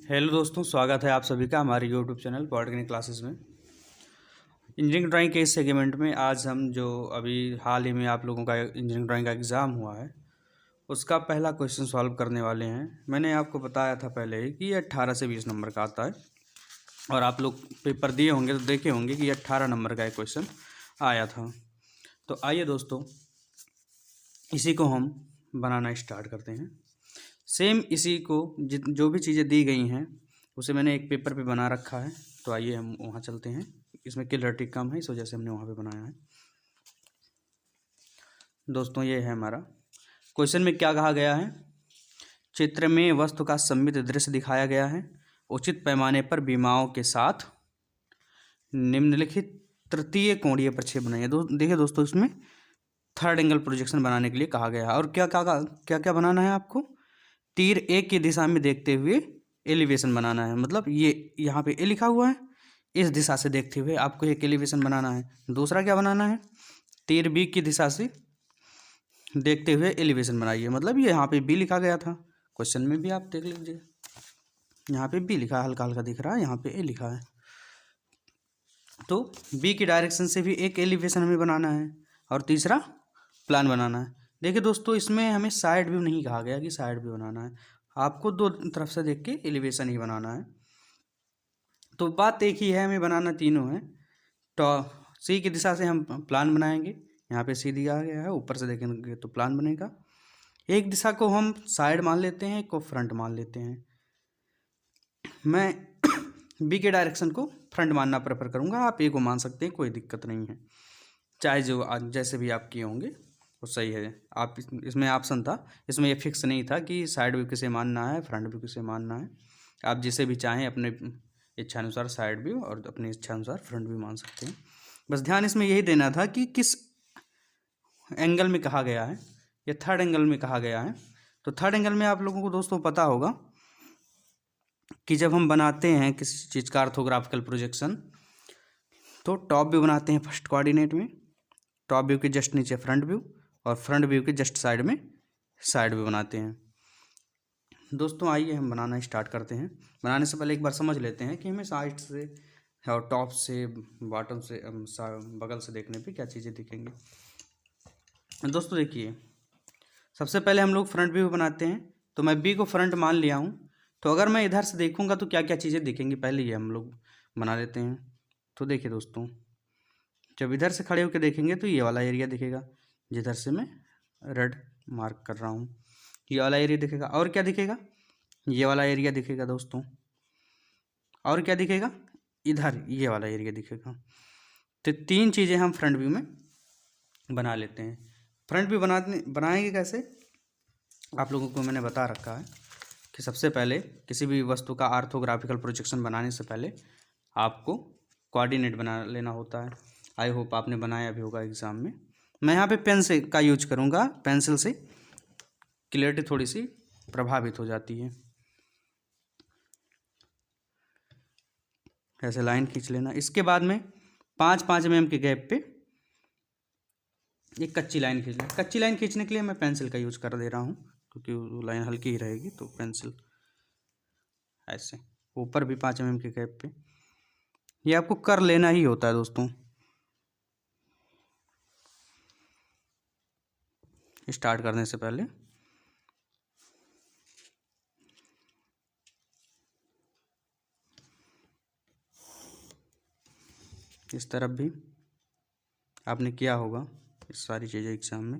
Hello दोस्तों, स्वागत है आप सभी का हमारे यूट्यूब चैनल पॉलिटेक्निक क्लासेस में। इंजीनियरिंग ड्राइंग के इस सेगमेंट में आज हम जो अभी हाल ही में आप लोगों का इंजीनियरिंग ड्राइंग का एग्ज़ाम हुआ है उसका पहला क्वेश्चन सॉल्व करने वाले हैं। मैंने आपको बताया था पहले ही कि ये 18 से 20 नंबर का आता है और आप लोग पेपर दिए होंगे तो देखे होंगे कि 18 नंबर का एक क्वेश्चन आया था। तो आइए दोस्तों, इसी को हम बनाना स्टार्ट करते हैं। सेम इसी को जो भी चीज़ें दी गई हैं उसे मैंने एक पेपर पे बना रखा है। तो आइए हम वहाँ चलते हैं। इसमें क्लैरिटी कम है, इस वजह से हमने वहाँ पे बनाया है। दोस्तों, ये है हमारा क्वेश्चन में क्या कहा गया है। चित्र में वस्तु का सममित दृश्य दिखाया गया है। उचित पैमाने पर विमाओं के साथ निम्नलिखित तृतीय कोणीय प्रक्षेप बनाइए। देखिए दोस्तों, इसमें थर्ड एंगल प्रोजेक्शन बनाने के लिए कहा गया है। और क्या क्या क्या बनाना है आपको? तीर एक की दिशा में देखते हुए एलिवेशन बनाना है। मतलब ये यहाँ पे ए लिखा हुआ है, इस दिशा से देखते हुए आपको एक एलिवेशन बनाना है। दूसरा क्या बनाना है? तीर बी की दिशा से देखते हुए एलिवेशन बनाइए। मतलब ये यहाँ पे बी लिखा गया था, क्वेश्चन में भी आप देख लीजिए, यहाँ पे बी लिखा है, हल्का हल्का दिख रहा है, यहाँ पे ए लिखा है। तो बी की डायरेक्शन से भी एक एलिवेशन हमें बनाना है और तीसरा प्लान बनाना है। देखिए दोस्तों, इसमें हमें साइड व्यू नहीं कहा गया कि साइड व्यू बनाना है, आपको दो तरफ से देख के एलिवेशन ही बनाना है। तो बात एक ही है, हमें बनाना तीनों है। तो सी की दिशा से हम प्लान बनाएंगे, यहाँ पे सी दिया गया है, ऊपर से देखेंगे तो प्लान बनेगा। एक दिशा को हम साइड मान लेते हैं, एक को फ्रंट मान लेते हैं। मैं बी के डायरेक्शन को फ्रंट मानना प्रेफर करूँगा, आप ए को मान सकते हैं, कोई दिक्कत नहीं है। चाहे जो जैसे भी आप किए होंगे वो सही है। आप इसमें ऑप्शन था, इसमें ये फिक्स नहीं था कि साइड व्यू किसे मानना है, फ्रंट व्यू किसे मानना है। आप जिसे भी चाहें अपने इच्छानुसार साइड व्यू और अपनी इच्छानुसार फ्रंट व्यू मान सकते हैं। बस ध्यान इसमें यही देना था कि किस एंगल में कहा गया है। ये थर्ड एंगल में कहा गया है। तो थर्ड एंगल में आप लोगों को दोस्तों पता होगा कि जब हम बनाते हैं किसी चीज़ का ऑर्थोग्राफिकल प्रोजेक्शन तो टॉप व्यू बनाते हैं फर्स्ट कोऑर्डिनेट में, टॉप व्यू के जस्ट नीचे फ्रंट व्यू और फ्रंट व्यू के जस्ट साइड में साइड व्यू बनाते हैं। दोस्तों आइए हम बनाना स्टार्ट करते हैं। बनाने से पहले एक बार समझ लेते हैं कि हमें साइड से और टॉप से, बॉटम से, बगल से देखने पे क्या चीज़ें दिखेंगी। दोस्तों देखिए, सबसे पहले हम लोग फ्रंट व्यू बनाते हैं। तो मैं बी को फ्रंट मान लिया हूँ, तो अगर मैं इधर से देखूँगा तो क्या क्या चीज़ें दिखेंगी पहले ये हम लोग बना लेते हैं। तो देखिए दोस्तों, जब इधर से खड़े होकर देखेंगे तो ये वाला एरिया दिखेगा, जिधर से मैं रेड मार्क कर रहा हूँ, ये वाला एरिया दिखेगा। और क्या दिखेगा? ये वाला एरिया दिखेगा दोस्तों। और क्या दिखेगा? इधर ये वाला एरिया दिखेगा। तो तीन चीज़ें हम फ्रंट व्यू में बना लेते हैं। फ्रंट व्यू बनाएंगे कैसे, आप लोगों को मैंने बता रखा है कि सबसे पहले किसी भी वस्तु का ऑर्थोग्राफिकल प्रोजेक्शन बनाने से पहले आपको कोऑर्डिनेट बना लेना होता है। आई होप आपने बनाया भी होगा एग्ज़ाम में। मैं यहाँ पे पेन से का यूज करूँगा, पेंसिल से क्लियरिटी थोड़ी सी प्रभावित हो जाती है। ऐसे लाइन खींच लेना। इसके बाद में 5-5 mm के गैप पे एक कच्ची लाइन खींच लेना। कच्ची लाइन खींचने के लिए मैं पेंसिल का यूज कर दे रहा हूँ क्योंकि वो लाइन हल्की ही रहेगी, तो पेंसिल ऐसे ऊपर भी 5 mm के गैप पे ये आपको कर लेना ही होता है दोस्तों। स्टार्ट करने से पहले इस तरफ भी आपने किया होगा इस सारी चीज़ें एग्जाम में।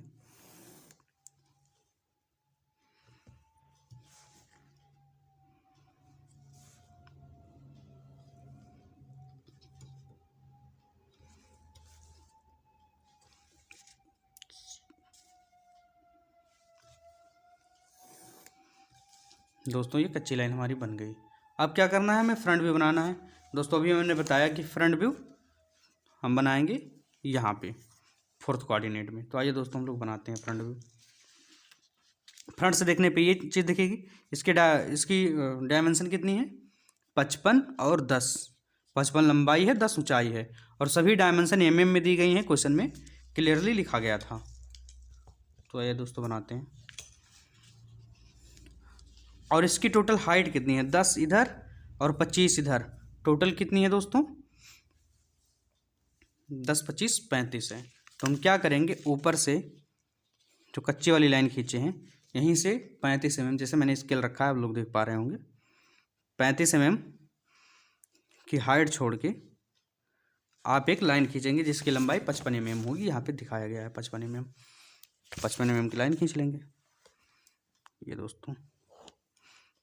दोस्तों ये कच्ची लाइन हमारी बन गई। अब क्या करना है, हमें फ्रंट व्यू बनाना है। दोस्तों अभी मैंने बताया कि फ्रंट व्यू हम बनाएंगे यहाँ पे फोर्थ कोऑर्डिनेट में। तो आइए दोस्तों हम लोग बनाते हैं फ्रंट व्यू। फ्रंट से देखने पे ये चीज़ दिखेगी। इसकी डायमेंशन कितनी है? 55 और 10। 55 लंबाई है, 10 ऊंचाई है और सभी डायमेंशन mm में दी गई हैं, क्वेश्चन में क्लियरली लिखा गया था। तो आइए दोस्तों बनाते हैं। और इसकी टोटल हाइट कितनी है, 10 इधर और 25 इधर, टोटल कितनी है दोस्तों, 10 25 35 है। तो हम क्या करेंगे, ऊपर से जो कच्ची वाली लाइन खींचे हैं यहीं से 35 mm, जैसे मैंने स्केल रखा है आप लोग देख पा रहे होंगे, 35 mm की हाइट छोड़ के आप एक लाइन खींचेंगे जिसकी लंबाई 55 mm होगी। यहाँ पे दिखाया गया है 55 mm, 55 mm की लाइन खींच लेंगे। ये दोस्तों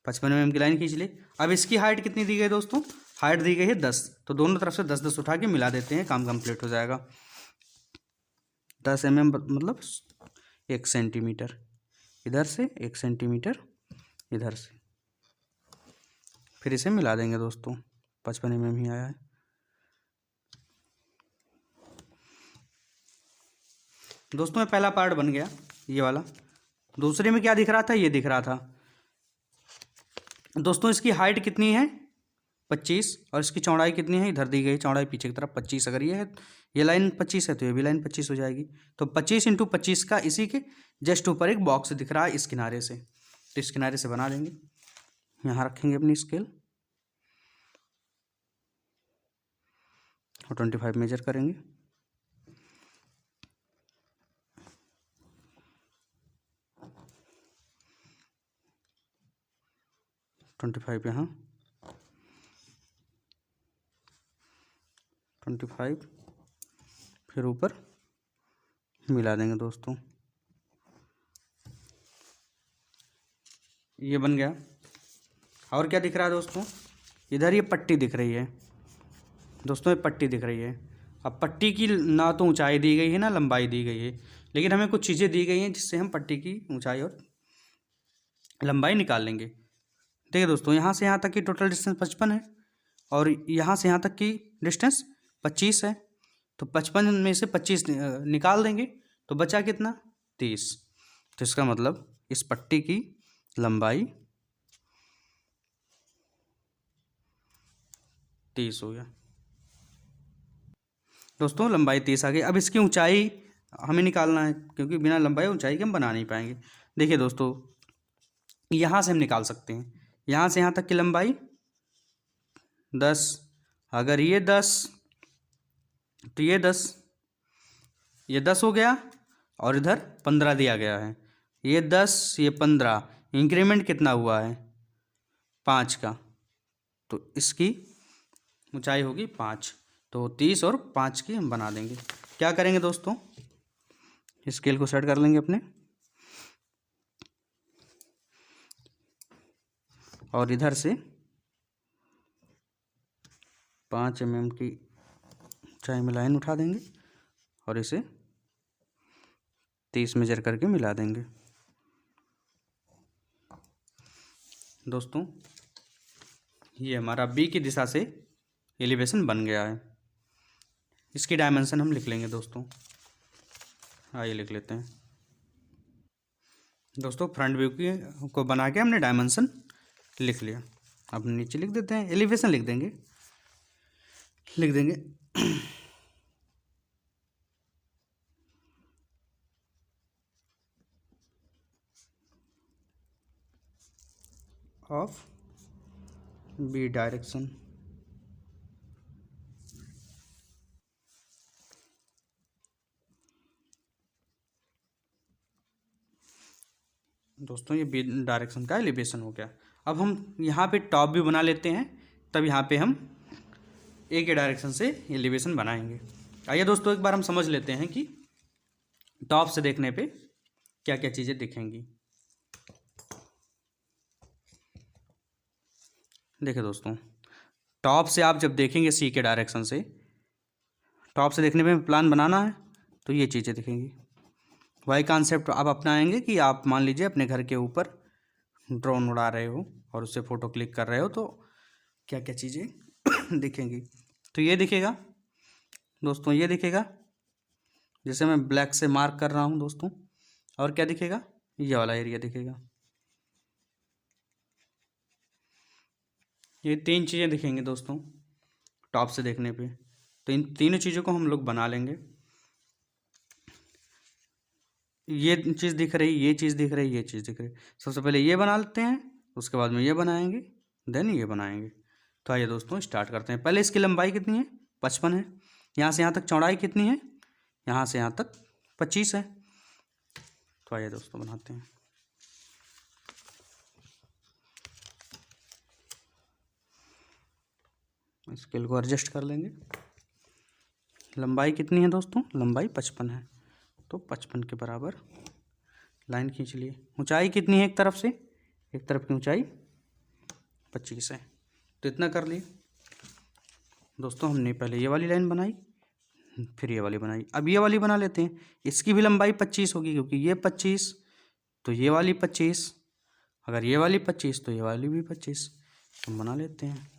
55 mm की लाइन खींच ली। अब इसकी हाइट कितनी दी गई दोस्तों, हाइट दी गई है 10, तो दोनों तरफ से 10 10 उठा के मिला देते हैं, काम कंप्लीट हो जाएगा। 10 mm मतलब 1 सेंटीमीटर, इधर से 1 सेंटीमीटर इधर से, फिर इसे मिला देंगे दोस्तों, 55 mm ही आया है। दोस्तों ये पहला पार्ट बन गया ये वाला। दूसरे में क्या दिख रहा था, ये दिख रहा था दोस्तों, इसकी हाइट कितनी है 25 और इसकी चौड़ाई कितनी है, इधर दी गई चौड़ाई पीछे की तरफ 25, अगर ये है ये लाइन 25 है तो ये भी लाइन 25 हो जाएगी। तो 25 × 25 का इसी के जस्ट ऊपर एक बॉक्स दिख रहा है इस किनारे से, तो इस किनारे से बना लेंगे। यहाँ रखेंगे अपनी स्केल और 25 मेजर करेंगे। यहाँ 25 फिर ऊपर मिला देंगे दोस्तों, ये बन गया। और क्या दिख रहा है दोस्तों, इधर ये पट्टी दिख रही है दोस्तों, ये पट्टी दिख रही है। अब पट्टी की ना तो ऊंचाई दी गई है ना लंबाई दी गई है, लेकिन हमें कुछ चीज़ें दी गई हैं जिससे हम पट्टी की ऊंचाई और लंबाई निकाल लेंगे। देखिए दोस्तों, यहाँ से यहाँ तक की टोटल डिस्टेंस 55 है और यहाँ से यहाँ तक की डिस्टेंस 25 है, तो 55 में से 25 निकाल देंगे तो बचा कितना, 30। तो इसका मतलब इस पट्टी की लंबाई 30 हो गया दोस्तों, लंबाई 30 आ गई। अब इसकी ऊंचाई हमें निकालना है, क्योंकि बिना लंबाई ऊंचाई के हम बना नहीं पाएंगे। देखिए दोस्तों, यहाँ से हम निकाल सकते हैं, यहाँ से यहाँ तक की लंबाई 10, अगर ये 10 तो ये 10 हो गया और इधर 15 दिया गया है, ये 10 ये 15, इंक्रीमेंट कितना हुआ है 5 का, तो इसकी ऊंचाई होगी 5। तो 30 और 5 की हम बना देंगे। क्या करेंगे दोस्तों, स्केल को सेट कर लेंगे अपने और इधर से 5 mm की ऊंचाई में लाइन उठा देंगे और इसे 30 मेजर करके मिला देंगे। दोस्तों ये हमारा बी की दिशा से एलिवेशन बन गया है। इसकी डायमेंशन हम लिख लेंगे दोस्तों, आइए लिख लेते हैं दोस्तों। फ्रंट व्यू की को बना के हमने डायमेंशन लिख लिया। अब नीचे लिख देते हैं, एलिवेशन लिख देंगे ऑफ बी डायरेक्शन। दोस्तों ये बी डायरेक्शन का एलिवेशन हो गया। अब हम यहाँ पे टॉप भी बना लेते हैं, तब यहाँ पे हम ए के डायरेक्शन से एलिवेशन बनाएंगे। आइए दोस्तों एक बार हम समझ लेते हैं कि टॉप से देखने पे क्या क्या चीज़ें दिखेंगी। देखिए दोस्तों, टॉप से आप जब देखेंगे सी के डायरेक्शन से, टॉप से देखने पे प्लान बनाना है तो ये चीज़ें दिखेंगी। वही कॉन्सेप्ट आप अपनाएंगे कि आप मान लीजिए अपने घर के ऊपर ड्रोन उड़ा रहे हो और उससे फ़ोटो क्लिक कर रहे हो, तो क्या क्या चीज़ें दिखेंगी। तो ये दिखेगा दोस्तों, ये दिखेगा जैसे मैं ब्लैक से मार्क कर रहा हूँ दोस्तों। और क्या दिखेगा, ये वाला एरिया दिखेगा। ये 3 चीज़ें दिखेंगी दोस्तों टॉप से देखने पे। तो इन तीनों चीज़ों को हम लोग बना लेंगे। ये चीज़ दिख रही, ये चीज़ दिख रही, ये चीज़ दिख रही। सबसे पहले ये बना लेते हैं उसके बाद में ये बनाएंगे, देन ये बनाएंगे। तो आइए दोस्तों स्टार्ट करते हैं। पहले इसकी लंबाई कितनी है, 55 है। यहाँ से यहाँ तक चौड़ाई कितनी है, यहाँ से यहाँ तक 25 है। तो आइए दोस्तों बनाते हैं। स्केल को एडजस्ट कर लेंगे। लंबाई कितनी है दोस्तों, लंबाई 55 है, तो 55 के बराबर लाइन खींच लिए। ऊंचाई कितनी है, एक तरफ से, एक तरफ की ऊंचाई 25 है, तो इतना कर लिए दोस्तों। हमने पहले ये वाली लाइन बनाई, फिर ये वाली बनाई। अब ये वाली बना लेते हैं। इसकी भी लंबाई 25 होगी, क्योंकि ये 25 तो ये वाली 25, अगर ये वाली 25 तो ये वाली भी 25। हम बना लेते हैं।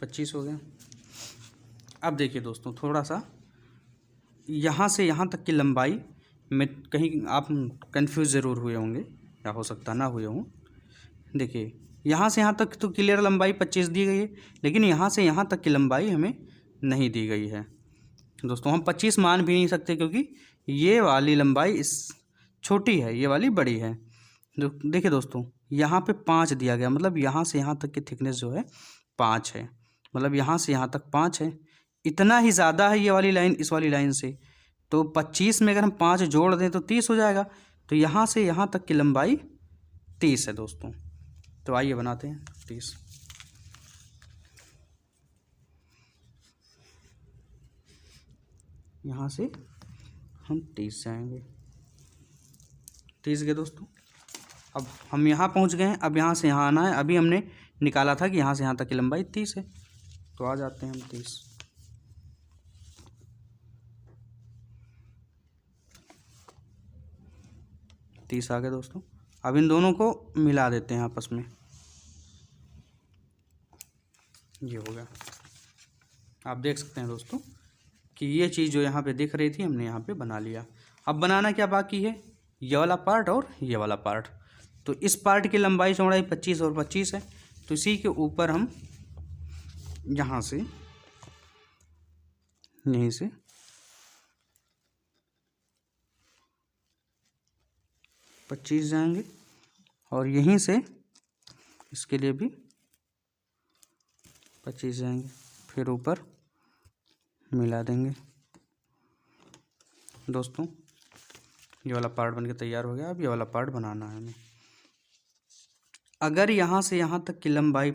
पच्चीस हो गया। अब देखिए दोस्तों, थोड़ा सा यहाँ से यहाँ तक की लंबाई में कहीं आप कंफ्यूज ज़रूर हुए होंगे, या हो सकता ना हुए हों। देखिए यहाँ से यहाँ तक तो क्लियर लंबाई 25 दी गई है, लेकिन यहाँ से यहाँ तक की लंबाई हमें नहीं दी गई है दोस्तों। हम 25 मान भी नहीं सकते, क्योंकि ये वाली लंबाई इस छोटी है, ये वाली बड़ी है। देखिए दोस्तों, यहाँ पे 5 दिया गया, मतलब यहाँ से यहाँ तक की थिकनेस जो है 5 है, मतलब यहाँ से यहाँ तक 5 है। इतना ही ज़्यादा है ये वाली लाइन इस वाली लाइन से, तो 25 में अगर हम 5 जोड़ दें तो 30 हो जाएगा। तो यहाँ से यहाँ तक की लंबाई 30 है दोस्तों। तो आइए बनाते हैं 30। यहाँ से हम 30 से आएंगे, 30 गए दोस्तों। अब हम यहाँ पहुँच गए हैं, अब यहाँ से यहाँ आना है। अभी हमने निकाला था कि यहाँ से यहाँ तक की लंबाई 30 है, तो आ जाते हैं हम 30। आ गए दोस्तों। अब इन दोनों को मिला देते हैं आपस में, ये हो गया। आप देख सकते हैं दोस्तों कि ये चीज़ जो यहाँ पे दिख रही थी हमने यहाँ पे बना लिया। अब बनाना क्या बाकी है, ये वाला पार्ट और ये वाला पार्ट। तो इस पार्ट की लंबाई चौड़ाई 25 और 25 है, तो इसी के ऊपर हम यहाँ से यहीं से 25 जाएंगे, और यहीं से इसके लिए भी 25 जाएंगे, फिर ऊपर मिला देंगे दोस्तों। ये वाला पार्ट बनके तैयार हो गया। अब ये वाला पार्ट बनाना है हमें। अगर यहाँ से यहाँ तक की लंबाई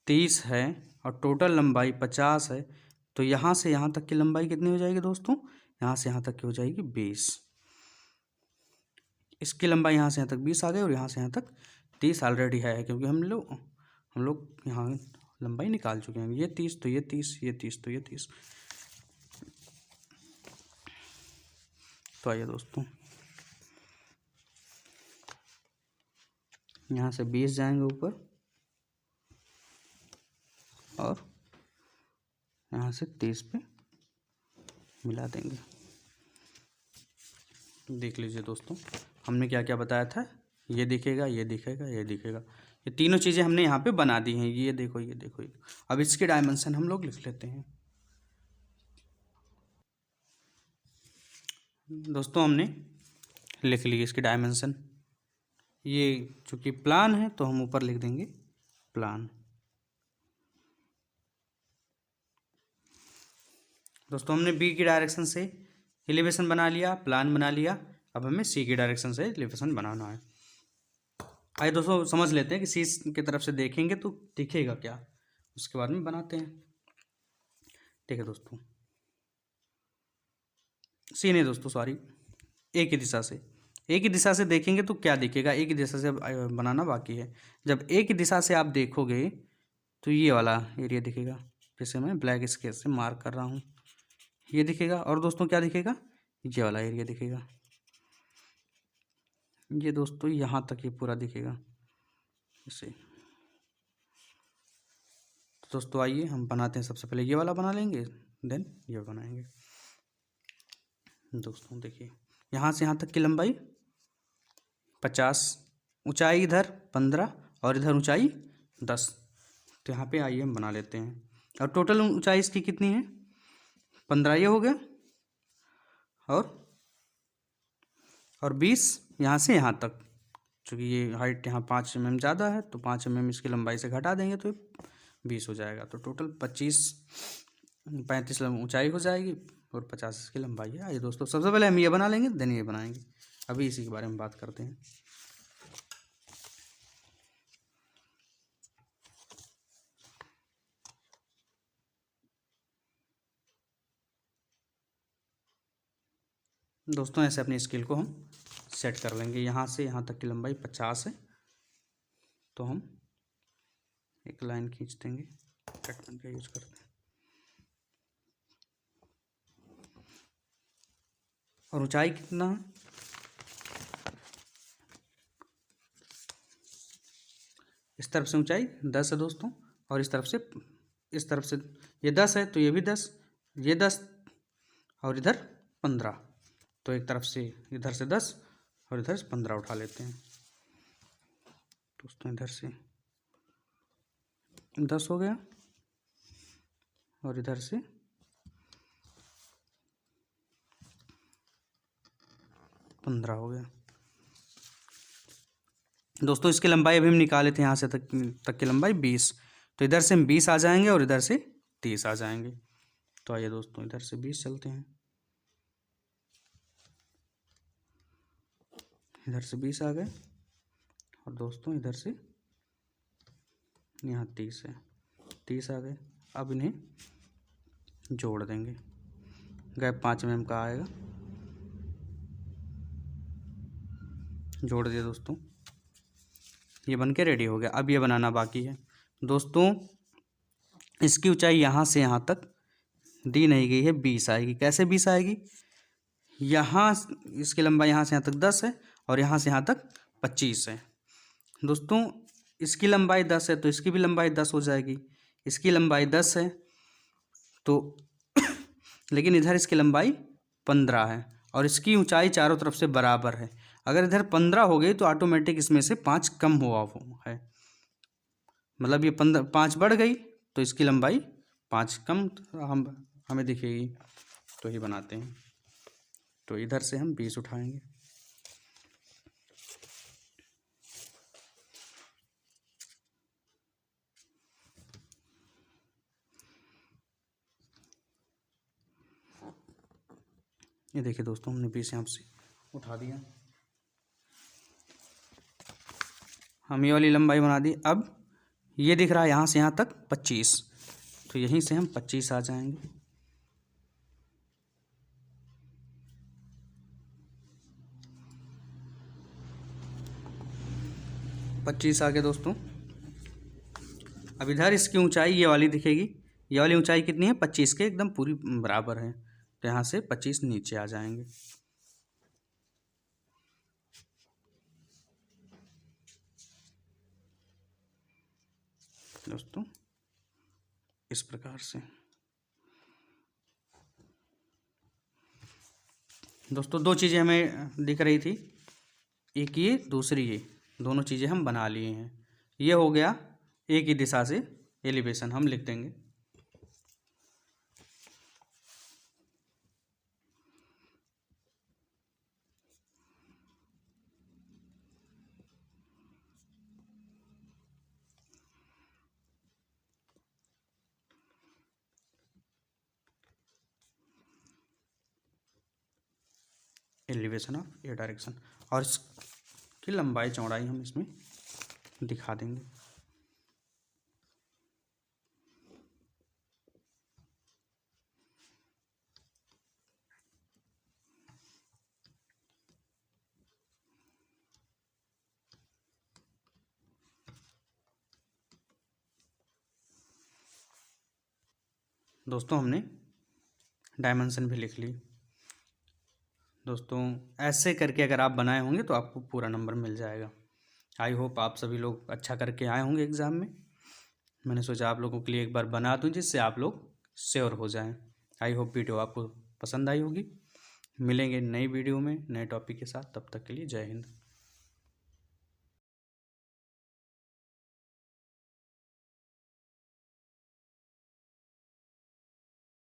30 है और टोटल लंबाई 50 है, तो यहाँ से यहाँ तक की लंबाई कितनी हो जाएगी दोस्तों, यहाँ से यहाँ तक की हो जाएगी 20। इसकी लंबाई यहाँ से यहाँ तक 20 आ गई, और यहाँ से यहाँ तक 30 ऑलरेडी है, क्योंकि हम लोग यहाँ लंबाई निकाल चुके हैं। ये 30 तो ये 30, ये 30 तो ये 30। तो आइए दोस्तों, यहाँ से 20 जाएंगे ऊपर, और यहाँ से 30 पे मिला देंगे। देख लीजिए दोस्तों, हमने क्या क्या बताया था, ये दिखेगा, ये दिखेगा, ये दिखेगा। ये तीनों चीज़ें हमने यहाँ पे बना दी हैं। ये देखो, ये देखो, ये। अब इसके डायमेंशन हम लोग लिख लेते हैं दोस्तों। हमने लिख लिए इसके डायमेंशन। ये चूँकि प्लान है तो हम ऊपर लिख देंगे प्लान। दोस्तों हमने बी की डायरेक्शन से एलिवेशन बना लिया, प्लान बना लिया। अब हमें सी की डायरेक्शन से एलिवेशन बनाना है। आइए दोस्तों समझ लेते हैं कि सी की तरफ से देखेंगे तो दिखेगा क्या, उसके बाद में बनाते हैं। ठीक है दोस्तों, सी नहीं दोस्तों, सॉरी, एक ही दिशा से, एक ही दिशा से देखेंगे तो क्या दिखेगा, एक ही दिशा से बनाना बाकी है। जब एक ही दिशा से आप देखोगे तो ये वाला एरिया दिखेगा, जैसे मैं ब्लैक स्केच से मार्क कर रहा हूँ, ये दिखेगा। और दोस्तों क्या दिखेगा, ये वाला एरिया दिखेगा। ये दोस्तों यहाँ तक ये पूरा दिखेगा इसे। तो दोस्तों आइए हम बनाते हैं। सबसे पहले ये वाला बना लेंगे, देन ये बनाएंगे। दोस्तों देखिए, यहाँ से यहाँ तक की लंबाई 50, ऊंचाई इधर 15 और इधर ऊंचाई 10। तो यहाँ पे आइए हम बना लेते हैं। और टोटल ऊंचाई इसकी कितनी है, 15 ये हो गया, और 20 यहाँ से यहाँ तक, चूँकि ये हाइट यहाँ 5 mm ज़्यादा है तो 5 mm इसकी लंबाई से घटा देंगे तो 20 हो जाएगा। तो टोटल 35 ऊंचाई हो जाएगी और 50 इसकी लंबाई है। आइए दोस्तों, सबसे पहले हम ये बना लेंगे, देन ये बनाएंगे। अभी इसी के बारे में बात करते हैं। दोस्तों ऐसे अपनी स्केल को हम सेट कर लेंगे। यहाँ से यहाँ तक की लंबाई 50 है, तो हम एक लाइन खींच देंगे, कट पेन का यूज करते हैं। और ऊंचाई कितना है, इस तरफ से ऊंचाई 10 है दोस्तों, और इस तरफ से ये 10 है तो ये भी 10, ये 10 और इधर 15, तो एक तरफ से इधर से 10 और इधर से 15 उठा लेते हैं दोस्तों। इधर से 10 हो गया और इधर से 15 हो गया दोस्तों। इसकी लंबाई अभी हम निकाले थे यहाँ से तक की लंबाई 20, तो इधर से हम 20 आ जाएंगे और इधर से 30 आ जाएंगे। तो आइए दोस्तों, इधर से 20 चलते हैं, इधर से 20 आ गए और दोस्तों इधर से यहाँ 30 है, 30 आ गए। अब इन्हें जोड़ देंगे, गैप 5 mm का आएगा, जोड़ दिया दोस्तों। ये बन के रेडी हो गया। अब ये बनाना बाकी है दोस्तों। इसकी ऊंचाई यहाँ से यहाँ तक दी नहीं गई है, 20 आएगी। कैसे 20 आएगी, यहाँ इसकी लंबाई यहाँ से यहाँ तक 10 है और यहाँ से यहाँ तक 25 है दोस्तों। इसकी लंबाई 10 है तो इसकी भी लंबाई 10 हो जाएगी। इसकी लंबाई 10 है तो लेकिन इधर इसकी लंबाई 15 है और इसकी ऊंचाई चारों तरफ से बराबर है। अगर इधर 15 हो गई तो ऑटोमेटिक इसमें से 5 कम हुआ है, मतलब ये 5 बढ़ गई तो इसकी लंबाई 5 कम हमें दिखेगी। तो ये बनाते हैं, तो इधर से हम 20 उठाएंगे, ये देखिए दोस्तों, हमने 20 यहाँ से उठा दिया। हम ये वाली लंबाई बना दी। अब ये दिख रहा है यहाँ से यहाँ तक 25, तो यहीं से हम 25 आ जाएंगे। आगे दोस्तों, अब इधर इसकी ऊंचाई ये वाली दिखेगी। ये वाली ऊंचाई कितनी है, 25 के एकदम पूरी बराबर है, तो यहाँ से 25 नीचे आ जाएंगे। दोस्तों इस प्रकार से दोस्तों 2 चीज़ें हमें दिख रही थी, एक ये दूसरी ये, दोनों चीज़ें हम बना लिए हैं। ये हो गया एक ही दिशा से एलिवेशन, हम लिख देंगे। एलिवेशन ऑफ ए डायरेक्शन, और इसकी लंबाई चौड़ाई हम इसमें दिखा देंगे। दोस्तों हमने डायमेंशन भी लिख ली। दोस्तों ऐसे करके अगर आप बनाए होंगे तो आपको पूरा नंबर मिल जाएगा। आई होप आप सभी लोग अच्छा करके आए होंगे एग्ज़ाम में। मैंने सोचा आप लोगों के लिए एक बार बना दूं जिससे आप लोग श्योर हो जाएं। आई होप वीडियो आपको पसंद आई होगी। मिलेंगे नई वीडियो में नए टॉपिक के साथ, तब तक के लिए जय हिंद।